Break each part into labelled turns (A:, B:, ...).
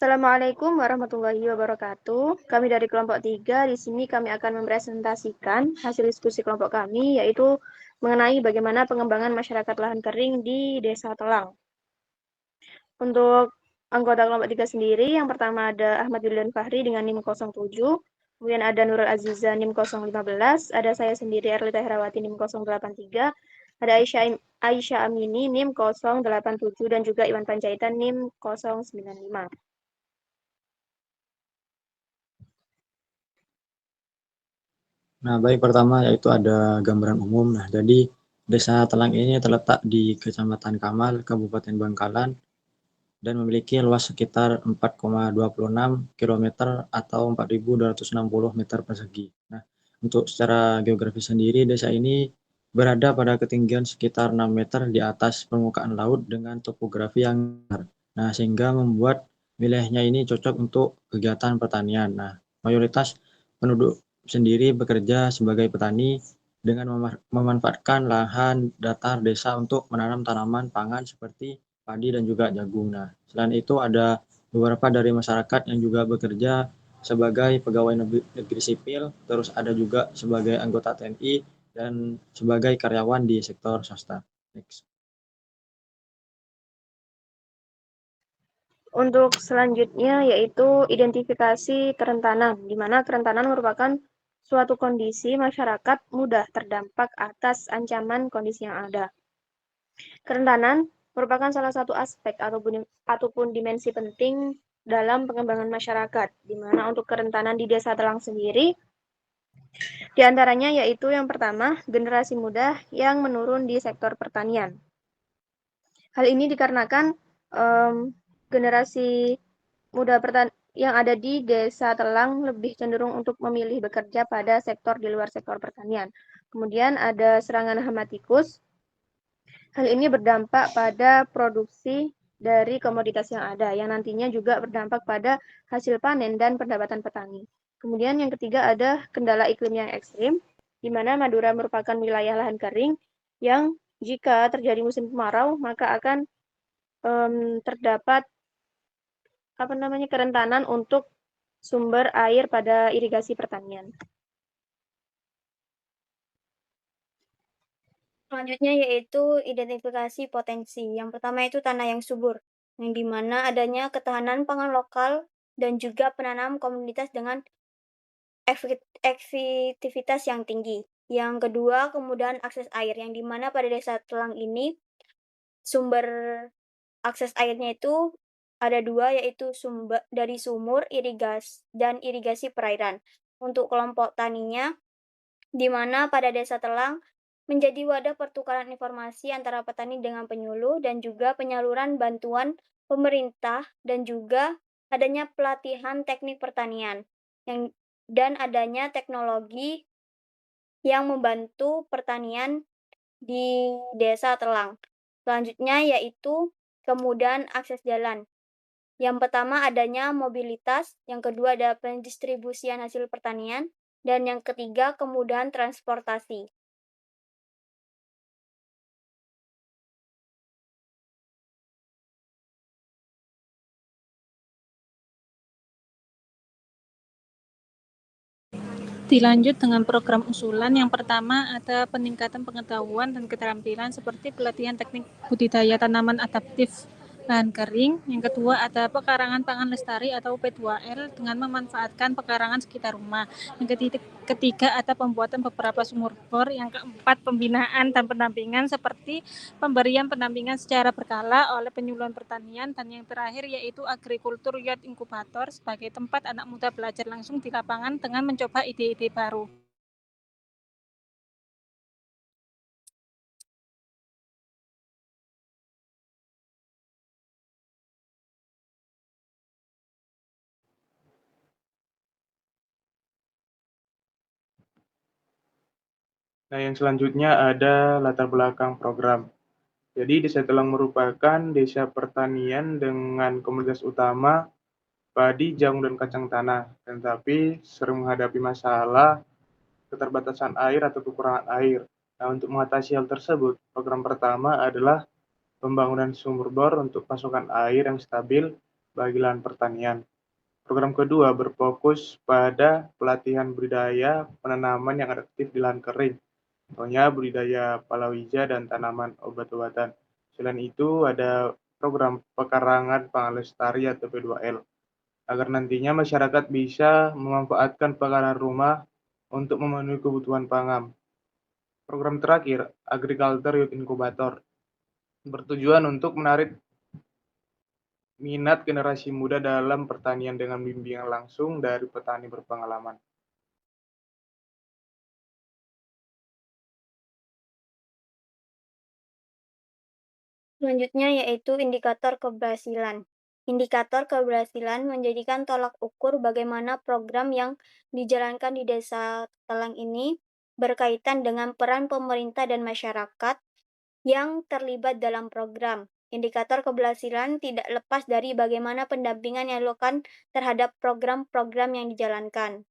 A: Assalamualaikum warahmatullahi wabarakatuh. Kami dari kelompok 3, di sini kami akan mempresentasikan hasil diskusi kelompok kami, yaitu mengenai bagaimana pengembangan masyarakat lahan kering di Desa Telang. Untuk anggota kelompok 3 sendiri, yang pertama ada Ahmad Yulian Fahri dengan NIM 07, kemudian ada Nurul Aziza NIM 015, ada saya sendiri Erlita Herawati NIM 083, ada Aisyah Amini NIM 087, dan juga Iwan Panjaitan NIM 095.
B: Nah, baik, pertama yaitu ada gambaran umum. Nah, jadi Desa Telang ini terletak di Kecamatan Kamal, Kabupaten Bangkalan, dan memiliki luas sekitar 4,26 km atau 4.260 meter persegi. Nah, untuk secara geografis sendiri, desa ini berada pada ketinggian sekitar 6 meter di atas permukaan laut dengan topografi yang benar. Nah, sehingga membuat wilayahnya ini cocok untuk kegiatan pertanian. Nah, mayoritas penduduk sendiri bekerja sebagai petani dengan memanfaatkan lahan datar desa untuk menanam tanaman pangan seperti padi dan juga jagung. Nah, selain itu ada beberapa dari masyarakat yang juga bekerja sebagai pegawai negeri sipil, terus ada juga sebagai anggota TNI dan sebagai karyawan di sektor swasta. Next.
A: Untuk selanjutnya yaitu identifikasi kerentanan, di mana kerentanan merupakan suatu kondisi masyarakat mudah terdampak atas ancaman kondisi yang ada. Kerentanan merupakan salah satu aspek ataupun dimensi penting dalam pengembangan masyarakat, di mana untuk kerentanan di Desa Telang sendiri, di antaranya yaitu yang pertama, generasi muda yang menurun di sektor pertanian. Hal ini dikarenakan generasi muda yang ada di Desa Telang lebih cenderung untuk memilih bekerja pada sektor di luar sektor pertanian. Kemudian ada serangan hama tikus. Hal ini berdampak pada produksi dari komoditas yang ada, yang nantinya juga berdampak pada hasil panen dan pendapatan petani. Kemudian yang ketiga ada kendala iklim yang ekstrim, di mana Madura merupakan wilayah lahan kering yang jika terjadi musim kemarau, maka akan terdapat kerentanan untuk sumber air pada irigasi pertanian. Selanjutnya yaitu identifikasi potensi. Yang pertama itu tanah yang subur, yang dimana adanya ketahanan pangan lokal dan juga penanam komunitas dengan efektivitas yang tinggi. Yang kedua, kemudahan akses air, yang dimana pada Desa Telang ini sumber akses airnya itu ada dua, yaitu sumber dari sumur dan irigasi perairan. Untuk kelompok taninya, di mana pada Desa Telang menjadi wadah pertukaran informasi antara petani dengan penyuluh dan juga penyaluran bantuan pemerintah dan juga adanya pelatihan teknik pertanian dan adanya teknologi yang membantu pertanian di Desa Telang. Selanjutnya yaitu kemudahan akses jalan. Yang pertama adanya mobilitas, yang kedua ada pendistribusian hasil pertanian, dan yang ketiga kemudahan transportasi.
C: Dilanjut dengan program usulan. Yang pertama ada peningkatan pengetahuan dan keterampilan seperti pelatihan teknik budidaya tanaman adaptif lahan kering. Yang kedua ada pekarangan pangan lestari atau P2L dengan memanfaatkan pekarangan sekitar rumah. Yang ketiga ada pembuatan beberapa sumur bor. Yang keempat pembinaan dan pendampingan seperti pemberian pendampingan secara berkala oleh penyuluhan pertanian, dan yang terakhir yaitu agrikultur youth inkubator sebagai tempat anak muda belajar langsung di lapangan dengan mencoba ide-ide baru.
D: Nah, yang selanjutnya ada latar belakang program. Jadi, Desa Telang merupakan desa pertanian dengan komoditas utama padi, jagung, dan kacang tanah, tetapi sering menghadapi masalah keterbatasan air atau kekurangan air. Nah, untuk mengatasi hal tersebut, program pertama adalah pembangunan sumur bor untuk pasokan air yang stabil bagi lahan pertanian. Program kedua berfokus pada pelatihan budidaya penanaman yang adaptif di lahan kering, contohnya budidaya palawija dan tanaman obat-obatan. Selain itu, ada program pekarangan pangan lestari atau P2L, agar nantinya masyarakat bisa memanfaatkan pekarangan rumah untuk memenuhi kebutuhan pangan. Program terakhir, Agriculture Youth Incubator, bertujuan untuk menarik minat generasi muda dalam pertanian dengan bimbingan langsung dari petani berpengalaman.
A: Selanjutnya yaitu indikator keberhasilan. Indikator keberhasilan menjadikan tolak ukur bagaimana program yang dijalankan di Desa Telang ini berkaitan dengan peran pemerintah dan masyarakat yang terlibat dalam program. Indikator keberhasilan tidak lepas dari bagaimana pendampingan yang dilakukan terhadap program-program yang dijalankan.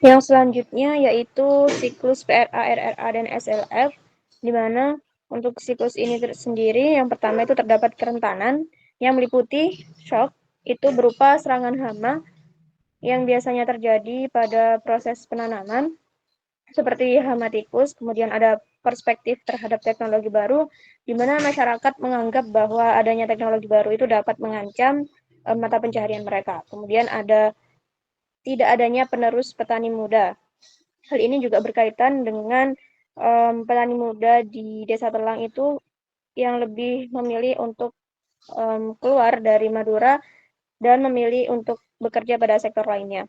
A: Yang selanjutnya yaitu siklus PRA, RRA, dan SLF, di mana untuk siklus ini sendiri, yang pertama itu terdapat kerentanan yang meliputi shock, itu berupa serangan hama yang biasanya terjadi pada proses penanaman, seperti hama tikus. Kemudian ada perspektif terhadap teknologi baru, di mana masyarakat menganggap bahwa adanya teknologi baru itu dapat mengancam mata pencaharian mereka. Kemudian ada tidak adanya penerus petani muda. Hal ini juga berkaitan dengan petani muda di Desa Telang itu yang lebih memilih untuk keluar dari Madura dan memilih untuk bekerja pada sektor lainnya.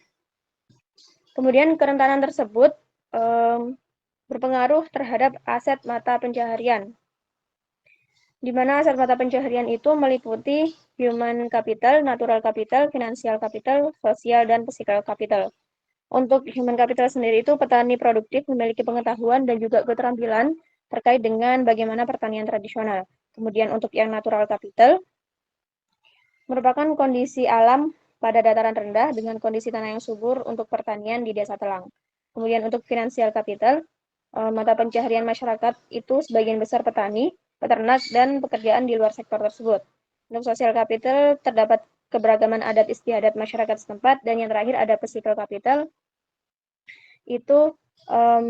A: Kemudian kerentanan tersebut berpengaruh terhadap aset mata pencaharian, di mana aset mata pencaharian itu meliputi human capital, natural capital, financial capital, sosial, dan physical capital. Untuk human capital sendiri itu petani produktif memiliki pengetahuan dan juga keterampilan terkait dengan bagaimana pertanian tradisional. Kemudian untuk yang natural capital merupakan kondisi alam pada dataran rendah dengan kondisi tanah yang subur untuk pertanian di Desa Telang. Kemudian untuk financial capital, mata pencaharian masyarakat itu sebagian besar petani, peternak, dan pekerjaan di luar sektor tersebut. Untuk social capital terdapat keberagaman adat istiadat masyarakat setempat, dan yang terakhir ada physical capital, itu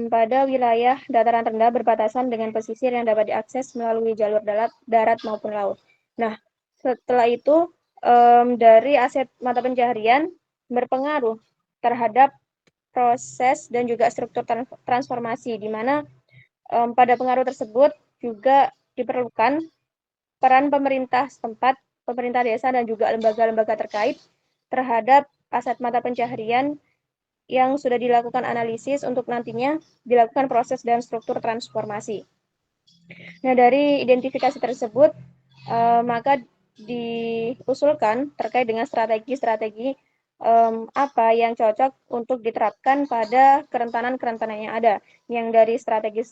A: pada wilayah dataran rendah berbatasan dengan pesisir yang dapat diakses melalui jalur darat maupun laut. Nah, setelah itu dari aset mata pencaharian berpengaruh terhadap proses dan juga struktur transformasi, di mana pada pengaruh tersebut juga diperlukan peran pemerintah setempat, pemerintah desa, dan juga lembaga-lembaga terkait terhadap aset mata pencaharian yang sudah dilakukan analisis untuk nantinya dilakukan proses dan struktur transformasi. Nah, dari identifikasi tersebut, maka diusulkan terkait dengan strategi-strategi apa yang cocok untuk diterapkan pada kerentanan-kerentanan yang ada. Yang dari strategi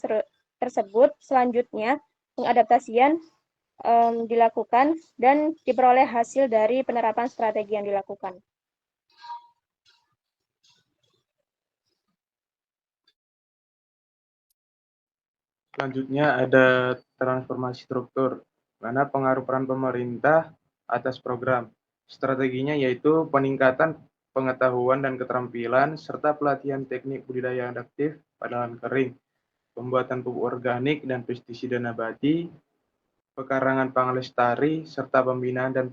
A: tersebut, selanjutnya pengadaptasian dilakukan dan diperoleh hasil dari penerapan strategi yang dilakukan.
D: Selanjutnya ada transformasi struktur, mana pengaruh peran pemerintah atas program. Strateginya yaitu peningkatan pengetahuan dan keterampilan serta pelatihan teknik budidaya adaptif pada lahan kering, pembuatan pupuk organik dan pestisida nabati, pekarangan pangan lestari, serta pembinaan dan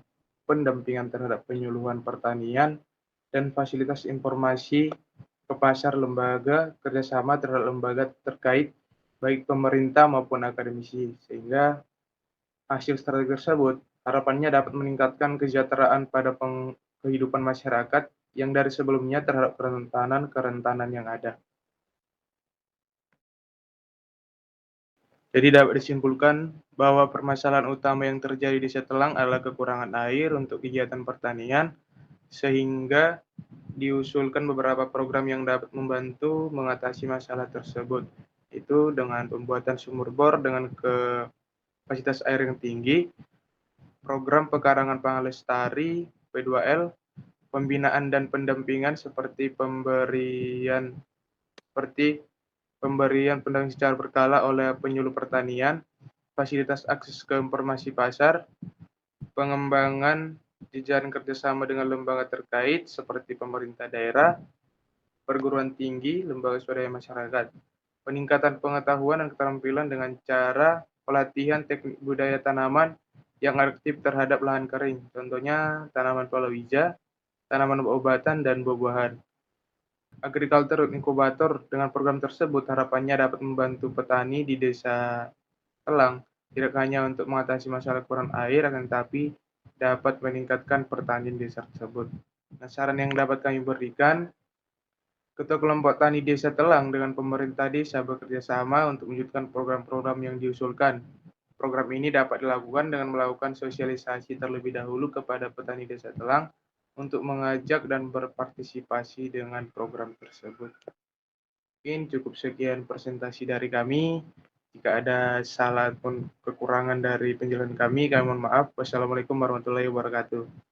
D: pendampingan terhadap penyuluhan pertanian dan fasilitas informasi ke pasar lembaga kerjasama terhadap lembaga terkait baik pemerintah maupun akademisi, sehingga hasil strategi tersebut harapannya dapat meningkatkan kesejahteraan pada kehidupan masyarakat yang dari sebelumnya terhadap kerentanan yang ada. Jadi dapat disimpulkan bahwa permasalahan utama yang terjadi di Setelang adalah kekurangan air untuk kegiatan pertanian, sehingga diusulkan beberapa program yang dapat membantu mengatasi masalah tersebut. Itu dengan pembuatan sumur bor dengan kapasitas air yang tinggi, program pekarangan pangan lestari P2L, pembinaan dan pendampingan seperti pemberian pendampingan secara berkala oleh penyuluh pertanian, fasilitas akses ke informasi pasar, pengembangan jejaring kerjasama dengan lembaga terkait seperti pemerintah daerah, perguruan tinggi, lembaga swadaya masyarakat, peningkatan pengetahuan dan keterampilan dengan cara pelatihan teknik budaya tanaman yang aktif terhadap lahan kering, contohnya tanaman palawija, tanaman obat-obatan, dan buah-buahan. Agriculture Incubator dengan program tersebut harapannya dapat membantu petani di desa Telang tidak hanya untuk mengatasi masalah kurang air, akan tetapi dapat meningkatkan pertanian desa tersebut. Nah, saran yang dapat kami berikan, Ketua Kelompok Tani Desa Telang dengan pemerintah desa bekerja sama untuk mewujudkan program-program yang diusulkan. Program ini dapat dilakukan dengan melakukan sosialisasi terlebih dahulu kepada petani desa Telang untuk mengajak dan berpartisipasi dengan program tersebut. Mungkin cukup sekian presentasi dari kami. Jika ada salah ataupun kekurangan dari penjelasan kami mohon maaf. Wassalamualaikum warahmatullahi wabarakatuh.